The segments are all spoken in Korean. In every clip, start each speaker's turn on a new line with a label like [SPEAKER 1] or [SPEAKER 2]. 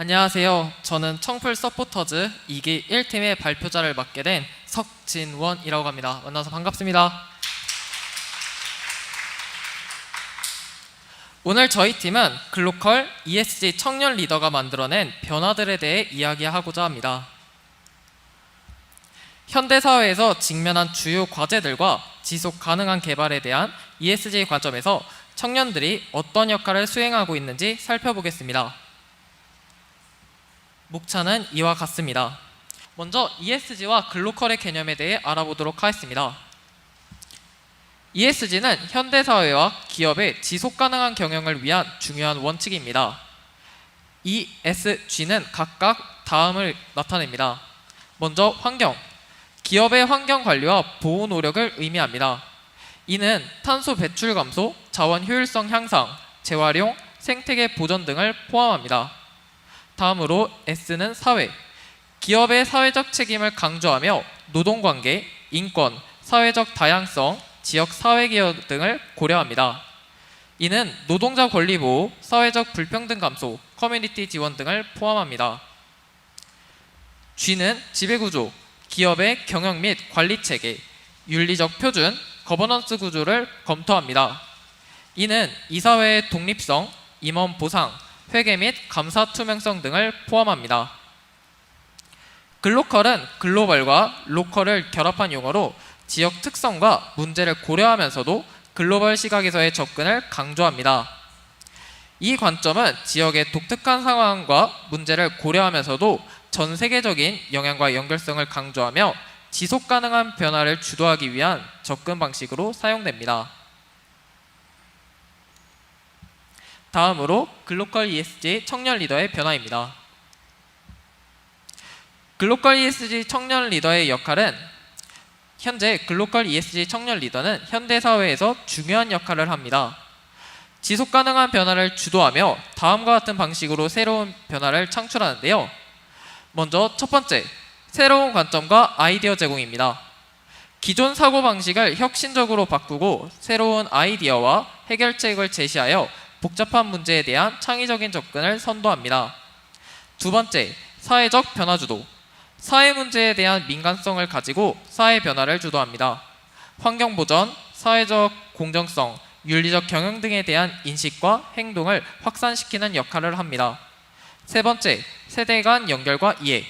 [SPEAKER 1] 안녕하세요. 저는 청풀 서포터즈 2기 1팀의 발표자를 맡게 된 석진원이라고 합니다. 만나서 반갑습니다. 오늘 저희 팀은 글로컬 ESG 청년 리더가 만들어낸 변화들에 대해 이야기하고자 합니다. 현대사회에서 직면한 주요 과제들과 지속 가능한 개발에 대한 ESG 관점에서 청년들이 어떤 역할을 수행하고 있는지 살펴보겠습니다. 목차는 이와 같습니다. 먼저 ESG와 글로컬의 개념에 대해 알아보도록 하겠습니다. ESG는 현대사회와 기업의 지속가능한 경영을 위한 중요한 원칙입니다. ESG는 각각 다음을 나타냅니다. 먼저 환경, 기업의 환경 관리와 보호 노력을 의미합니다. 이는 탄소 배출 감소, 자원 효율성 향상, 재활용, 생태계 보전 등을 포함합니다. 다음으로 S는 사회, 기업의 사회적 책임을 강조하며 노동관계, 인권, 사회적 다양성, 지역 사회기업 등을 고려합니다. 이는 노동자 권리 보호, 사회적 불평등 감소, 커뮤니티 지원 등을 포함합니다. G는 지배구조, 기업의 경영 및 관리 체계, 윤리적 표준, 거버넌스 구조를 검토합니다. 이는 이사회의 독립성, 임원 보상, 회계 및 감사 투명성 등을 포함합니다. 글로컬은 글로벌과 로컬을 결합한 용어로 지역 특성과 문제를 고려하면서도 글로벌 시각에서의 접근을 강조합니다. 이 관점은 지역의 독특한 상황과 문제를 고려하면서도 전 세계적인 영향과 연결성을 강조하며 지속 가능한 변화를 주도하기 위한 접근 방식으로 사용됩니다. 다음으로 글로컬 ESG 청년 리더의 변화입니다. 글로컬 ESG 청년 리더의 역할은 현재 글로컬 ESG 청년 리더는 현대사회에서 중요한 역할을 합니다. 지속가능한 변화를 주도하며 다음과 같은 방식으로 새로운 변화를 창출하는데요. 먼저 첫 번째, 새로운 관점과 아이디어 제공입니다. 기존 사고방식을 혁신적으로 바꾸고 새로운 아이디어와 해결책을 제시하여 복잡한 문제에 대한 창의적인 접근을 선도합니다. 두 번째, 사회적 변화 주도. 사회 문제에 대한 민감성을 가지고 사회 변화를 주도합니다. 환경 보전, 사회적 공정성, 윤리적 경영 등에 대한 인식과 행동을 확산시키는 역할을 합니다. 세 번째, 세대 간 연결과 이해.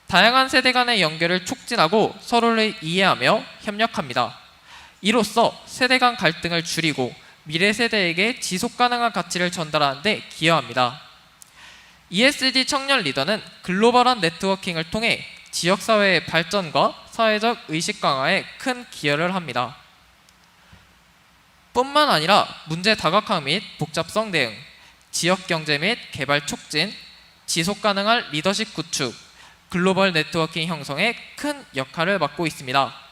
[SPEAKER 1] 다양한 세대 간의 연결을 촉진하고 서로를 이해하며 협력합니다. 이로써 세대 간 갈등을 줄이고 미래 세대에게 지속 가능한 가치를 전달하는 데 기여합니다. ESG 청년 리더는 글로벌한 네트워킹을 통해 지역사회의 발전과 사회적 의식 강화에 큰 기여를 합니다. 뿐만 아니라 문제 다각화 및 복잡성 대응, 지역 경제 및 개발 촉진, 지속 가능한 리더십 구축, 글로벌 네트워킹 형성에 큰 역할을 맡고 있습니다.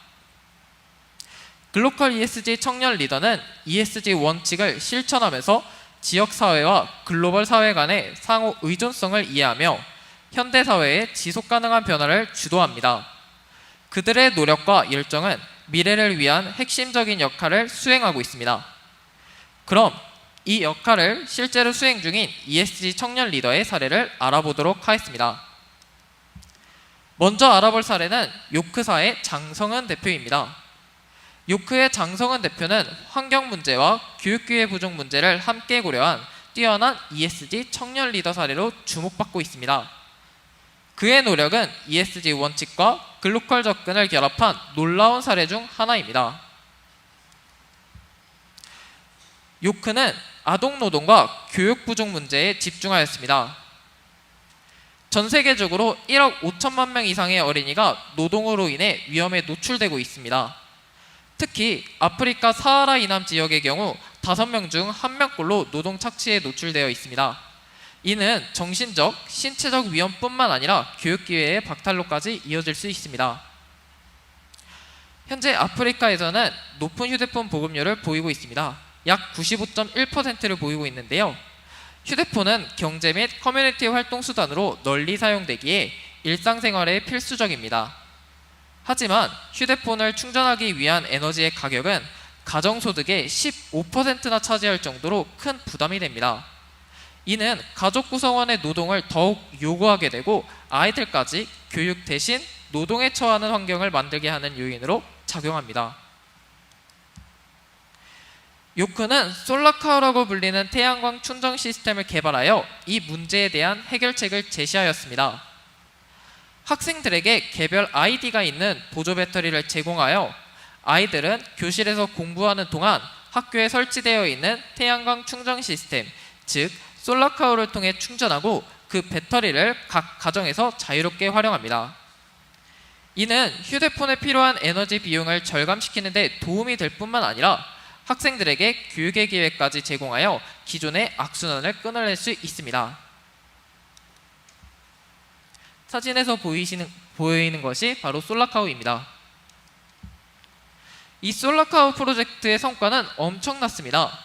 [SPEAKER 1] 글로컬 ESG 청년 리더는 ESG 원칙을 실천하면서 지역사회와 글로벌 사회 간의 상호 의존성을 이해하며 현대사회의 지속가능한 변화를 주도합니다. 그들의 노력과 열정은 미래를 위한 핵심적인 역할을 수행하고 있습니다. 그럼 이 역할을 실제로 수행 중인 ESG 청년 리더의 사례를 알아보도록 하겠습니다. 먼저 알아볼 사례는 요크사의 장성은 대표입니다. 요크의 장성은 대표는 환경 문제와 교육기회 부족 문제를 함께 고려한 뛰어난 ESG 청년 리더 사례로 주목받고 있습니다. 그의 노력은 ESG 원칙과 글로컬 접근을 결합한 놀라운 사례 중 하나입니다. 요크는 아동노동과 교육 부족 문제에 집중하였습니다. 전 세계적으로 1억 5천만 명 이상의 어린이가 노동으로 인해 위험에 노출되고 있습니다. 특히 아프리카 사하라 이남 지역의 경우 5명 중 1명꼴로 노동 착취에 노출되어 있습니다. 이는 정신적, 신체적 위험뿐만 아니라 교육 기회의 박탈로까지 이어질 수 있습니다. 현재 아프리카에서는 높은 휴대폰 보급률을 보이고 있습니다. 약 95.1%를 보이고 있는데요. 휴대폰은 경제 및 커뮤니티 활동 수단으로 널리 사용되기에 일상생활에 필수적입니다. 하지만 휴대폰을 충전하기 위한 에너지의 가격은 가정소득의 15%나 차지할 정도로 큰 부담이 됩니다. 이는 가족 구성원의 노동을 더욱 요구하게 되고 아이들까지 교육 대신 노동에 처하는 환경을 만들게 하는 요인으로 작용합니다. 요크는 솔라카우라고 불리는 태양광 충전 시스템을 개발하여 이 문제에 대한 해결책을 제시하였습니다. 학생들에게 개별 아이디가 있는 보조 배터리를 제공하여 아이들은 교실에서 공부하는 동안 학교에 설치되어 있는 태양광 충전 시스템, 즉 솔라카우를 통해 충전하고 그 배터리를 각 가정에서 자유롭게 활용합니다. 이는 휴대폰에 필요한 에너지 비용을 절감시키는 데 도움이 될 뿐만 아니라 학생들에게 교육의 기회까지 제공하여 기존의 악순환을 끊어낼 수 있습니다. 사진에서 보이는 것이 바로 솔라카우입니다. 이 솔라카우 프로젝트의 성과는 엄청났습니다.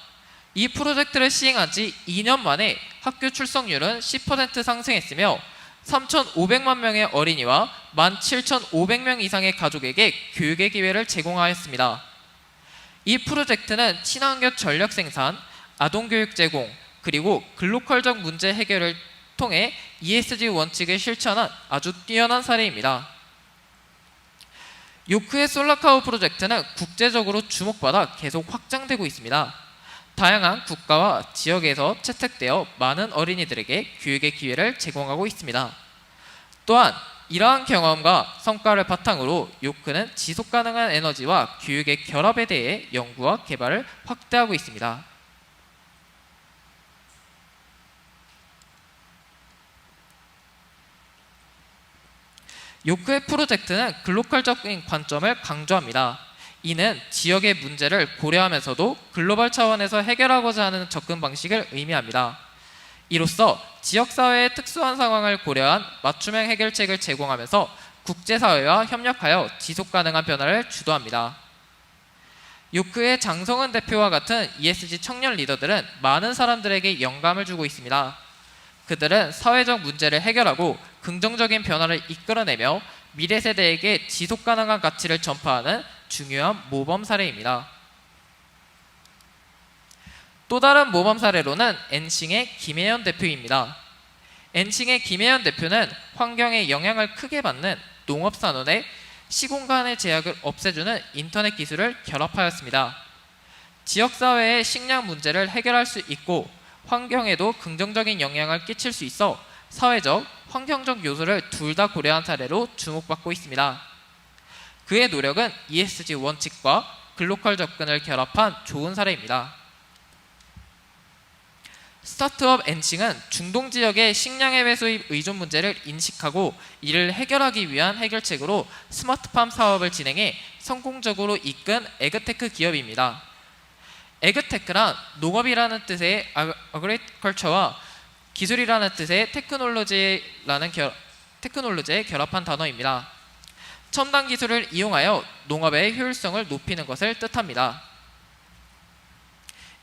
[SPEAKER 1] 이 프로젝트를 시행한 지 2년 만에 학교 출석률은 10% 상승했으며 3,500만 명의 어린이와 17,500명 이상의 가족에게 교육의 기회를 제공하였습니다. 이 프로젝트는 친환경 전력 생산, 아동교육 제공, 그리고 글로컬적 문제 해결을 통해 ESG 원칙을 실천한 아주 뛰어난 사례입니다. 요크의 솔라카우 프로젝트는 국제적으로 주목받아 계속 확장되고 있습니다. 다양한 국가와 지역에서 채택되어 많은 어린이들에게 교육의 기회를 제공하고 있습니다. 또한 이러한 경험과 성과를 바탕으로 요크는 지속가능한 에너지와 교육의 결합에 대해 연구와 개발을 확대하고 있습니다. 요크의 프로젝트는 글로컬적인 관점을 강조합니다. 이는 지역의 문제를 고려하면서도 글로벌 차원에서 해결하고자 하는 접근 방식을 의미합니다. 이로써 지역사회의 특수한 상황을 고려한 맞춤형 해결책을 제공하면서 국제사회와 협력하여 지속가능한 변화를 주도합니다. 요크의 장성은 대표와 같은 ESG 청년 리더들은 많은 사람들에게 영감을 주고 있습니다. 그들은 사회적 문제를 해결하고 긍정적인 변화를 이끌어내며 미래 세대에게 지속가능한 가치를 전파하는 중요한 모범 사례입니다. 또 다른 모범 사례로는 엔싱의 김혜연 대표입니다. 엔싱의 김혜연 대표는 환경에 영향을 크게 받는 농업산업의 시공간의 제약을 없애주는 인터넷 기술을 결합하였습니다. 지역사회의 식량 문제를 해결할 수 있고 환경에도 긍정적인 영향을 끼칠 수 있어 사회적, 환경적 요소를 둘 다 고려한 사례로 주목받고 있습니다. 그의 노력은 ESG 원칙과 글로컬 접근을 결합한 좋은 사례입니다. 스타트업 엔싱은 중동 지역의 식량 해외 수입 의존 문제를 인식하고 이를 해결하기 위한 해결책으로 스마트팜 사업을 진행해 성공적으로 이끈 에그테크 기업입니다. 에그테크란 농업이라는 뜻의 아그리컬처와 기술이라는 뜻의 테크놀로지에 결합한 단어입니다. 첨단 기술을 이용하여 농업의 효율성을 높이는 것을 뜻합니다.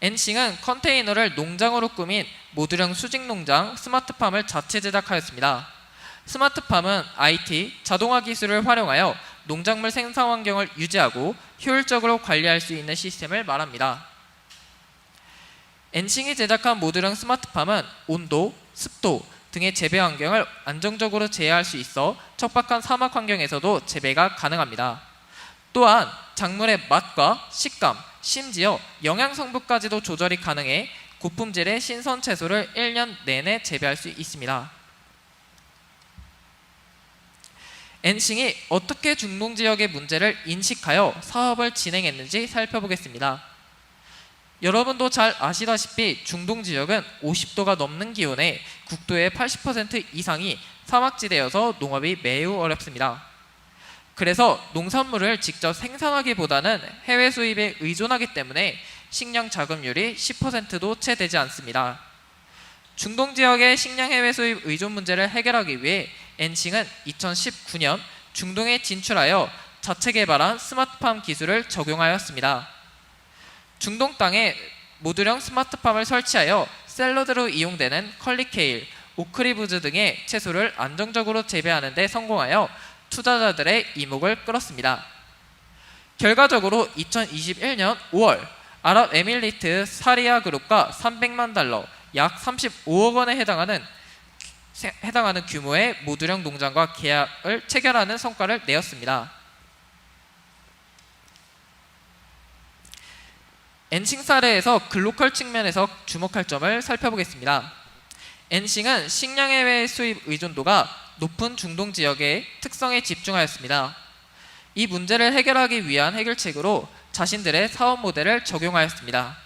[SPEAKER 1] 엔싱은 컨테이너를 농장으로 꾸민 모듈형 수직농장 스마트팜을 자체 제작하였습니다. 스마트팜은 IT, 자동화 기술을 활용하여 농작물 생산 환경을 유지하고 효율적으로 관리할 수 있는 시스템을 말합니다. 엔싱이 제작한 모듈형 스마트팜은 온도, 습도 등의 재배 환경을 안정적으로 제어할 수 있어 척박한 사막 환경에서도 재배가 가능합니다. 또한 작물의 맛과 식감, 심지어 영양 성분까지도 조절이 가능해 고품질의 신선 채소를 1년 내내 재배할 수 있습니다. 엔싱이 어떻게 중동 지역의 문제를 인식하여 사업을 진행했는지 살펴보겠습니다. 여러분도 잘 아시다시피 중동 지역은 50도가 넘는 기온에 국토의 80% 이상이 사막지대여서 농업이 매우 어렵습니다. 그래서 농산물을 직접 생산하기보다는 해외 수입에 의존하기 때문에 식량 자급률이 10%도 채 되지 않습니다. 중동 지역의 식량 해외 수입 의존 문제를 해결하기 위해 엔싱은 2019년 중동에 진출하여 자체 개발한 스마트팜 기술을 적용하였습니다. 중동 땅에 모듈형 스마트팜을 설치하여 샐러드로 이용되는 컬리케일, 오크리브즈 등의 채소를 안정적으로 재배하는 데 성공하여 투자자들의 이목을 끌었습니다. 결과적으로 2021년 5월 아랍에미리트 사리아 그룹과 $300만, 약 35억 원에 해당하는 규모의 모듈형 농장과 계약을 체결하는 성과를 내었습니다. 엔싱 사례에서 글로컬 측면에서 주목할 점을 살펴보겠습니다. 엔싱은 식량 해외 수입 의존도가 높은 중동 지역의 특성에 집중하였습니다. 이 문제를 해결하기 위한 해결책으로 자신들의 사업 모델을 적용하였습니다.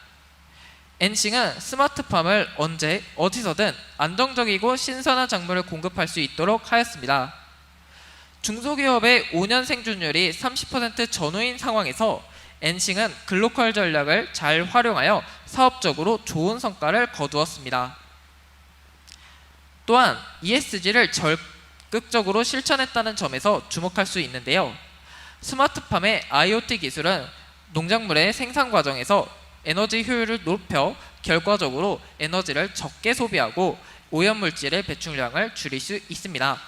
[SPEAKER 1] 엔싱은 스마트팜을 언제 어디서든 안정적이고 신선한 작물을 공급할 수 있도록 하였습니다. 중소기업의 5년 생존율이 30% 전후인 상황에서 엔싱은 글로컬 전략을 잘 활용하여 사업적으로 좋은 성과를 거두었습니다. 또한 ESG를 적극적으로 실천했다는 점에서 주목할 수 있는데요. 스마트팜의 IoT 기술은 농작물의 생산 과정에서 에너지 효율을 높여 결과적으로 에너지를 적게 소비하고 오염물질의 배출량을 줄일 수 있습니다.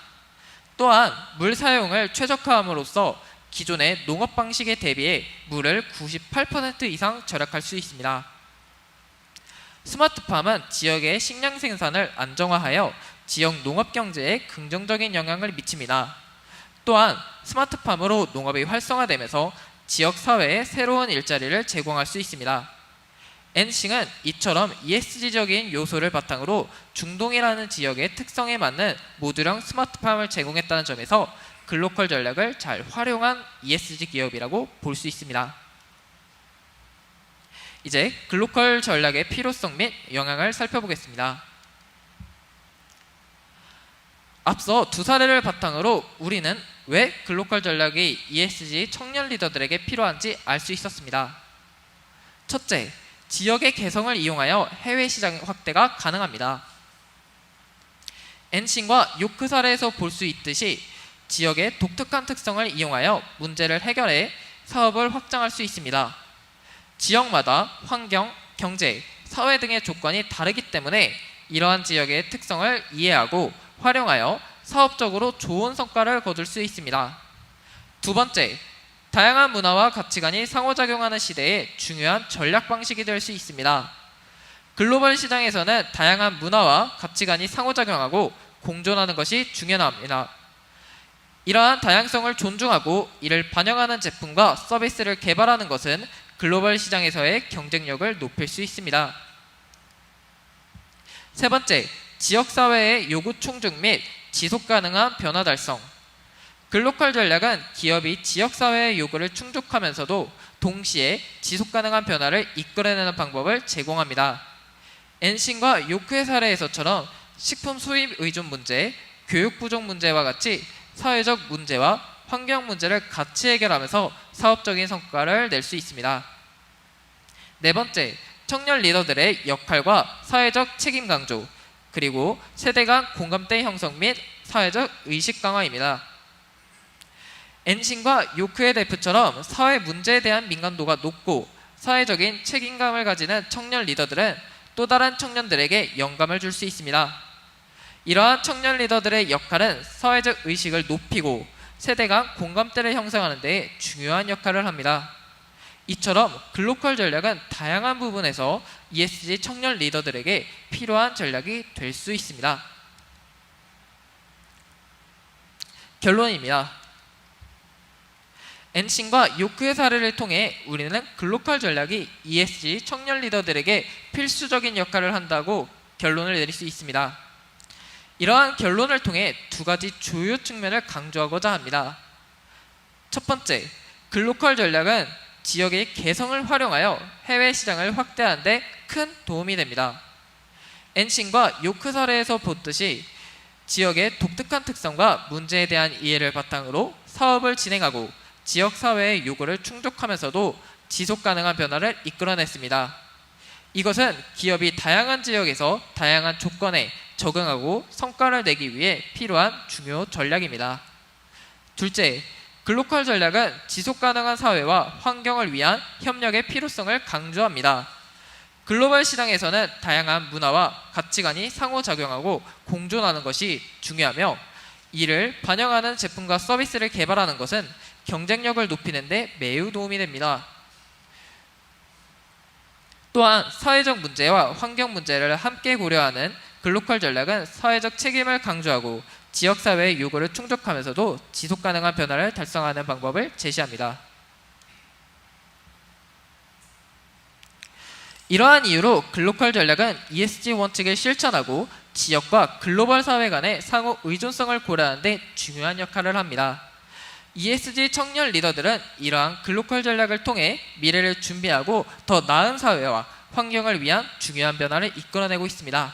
[SPEAKER 1] 또한 물 사용을 최적화함으로써 기존의 농업 방식에 대비해 물을 98% 이상 절약할 수 있습니다. 스마트팜은 지역의 식량 생산을 안정화하여 지역 농업 경제에 긍정적인 영향을 미칩니다. 또한 스마트팜으로 농업이 활성화되면서 지역 사회에 새로운 일자리를 제공할 수 있습니다. 엔싱은 이처럼 ESG적인 요소를 바탕으로 중동이라는 지역의 특성에 맞는 모듈형 스마트팜을 제공했다는 점에서 글로컬 전략을 잘 활용한 ESG 기업이라고 볼 수 있습니다. 이제 글로컬 전략의 필요성 및 영향을 살펴보겠습니다. 앞서 두 사례를 바탕으로 우리는 왜 글로컬 전략이 ESG 청년 리더들에게 필요한지 알 수 있었습니다. 첫째, 지역의 개성을 이용하여 해외 시장 확대가 가능합니다. 엔싱과 요크 사례에서 볼 수 있듯이 지역의 독특한 특성을 이용하여 문제를 해결해 사업을 확장할 수 있습니다. 지역마다 환경, 경제, 사회 등의 조건이 다르기 때문에 이러한 지역의 특성을 이해하고 활용하여 사업적으로 좋은 성과를 거둘 수 있습니다. 두 번째, 다양한 문화와 가치관이 상호작용하는 시대에 중요한 전략 방식이 될 수 있습니다. 글로벌 시장에서는 다양한 문화와 가치관이 상호작용하고 공존하는 것이 중요합니다. 이러한 다양성을 존중하고 이를 반영하는 제품과 서비스를 개발하는 것은 글로벌 시장에서의 경쟁력을 높일 수 있습니다. 세 번째, 지역사회의 요구 충족 및 지속가능한 변화 달성. 글로컬 전략은 기업이 지역사회의 요구를 충족하면서도 동시에 지속가능한 변화를 이끌어내는 방법을 제공합니다. 엔싱과 요크의 사례에서처럼 식품 수입 의존 문제, 교육 부족 문제와 같이 사회적 문제와 환경 문제를 같이 해결하면서 사업적인 성과를 낼 수 있습니다. 네 번째, 청년 리더들의 역할과 사회적 책임 강조, 그리고 세대 간 공감대 형성 및 사회적 의식 강화입니다. 엔싱과 요크의 대표처럼 사회 문제에 대한 민감도가 높고 사회적인 책임감을 가지는 청년 리더들은 또 다른 청년들에게 영감을 줄 수 있습니다. 이러한 청년 리더들의 역할은 사회적 의식을 높이고 세대 간 공감대를 형성하는 데 중요한 역할을 합니다. 이처럼 글로컬 전략은 다양한 부분에서 ESG 청년 리더들에게 필요한 전략이 될 수 있습니다. 결론입니다. 엔싱과 요크의 사례를 통해 우리는 글로컬 전략이 ESG 청년 리더들에게 필수적인 역할을 한다고 결론을 내릴 수 있습니다. 이러한 결론을 통해 두 가지 주요 측면을 강조하고자 합니다. 첫 번째, 글로컬 전략은 지역의 개성을 활용하여 해외 시장을 확대하는 데 큰 도움이 됩니다. 엔싱과 요크 사례에서 보듯이 지역의 독특한 특성과 문제에 대한 이해를 바탕으로 사업을 진행하고 지역사회의 요구를 충족하면서도 지속가능한 변화를 이끌어냈습니다. 이것은 기업이 다양한 지역에서 다양한 조건에 적응하고 성과를 내기 위해 필요한 중요 전략입니다. 둘째, 글로컬 전략은 지속가능한 사회와 환경을 위한 협력의 필요성을 강조합니다. 글로벌 시장에서는 다양한 문화와 가치관이 상호작용하고 공존하는 것이 중요하며 이를 반영하는 제품과 서비스를 개발하는 것은 경쟁력을 높이는 데 매우 도움이 됩니다. 또한 사회적 문제와 환경 문제를 함께 고려하는 글로컬 전략은 사회적 책임을 강조하고 지역사회의 요구를 충족하면서도 지속가능한 변화를 달성하는 방법을 제시합니다. 이러한 이유로 글로컬 전략은 ESG 원칙을 실천하고 지역과 글로벌 사회 간의 상호 의존성을 고려하는 데 중요한 역할을 합니다. ESG 청년 리더들은 이러한 글로컬 전략을 통해 미래를 준비하고 더 나은 사회와 환경을 위한 중요한 변화를 이끌어내고 있습니다.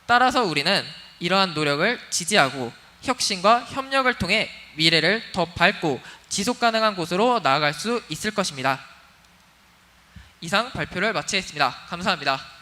[SPEAKER 1] 따라서 우리는 이러한 노력을 지지하고 혁신과 협력을 통해 미래를 더 밝고 지속가능한 곳으로 나아갈 수 있을 것입니다. 이상 발표를 마치겠습니다. 감사합니다.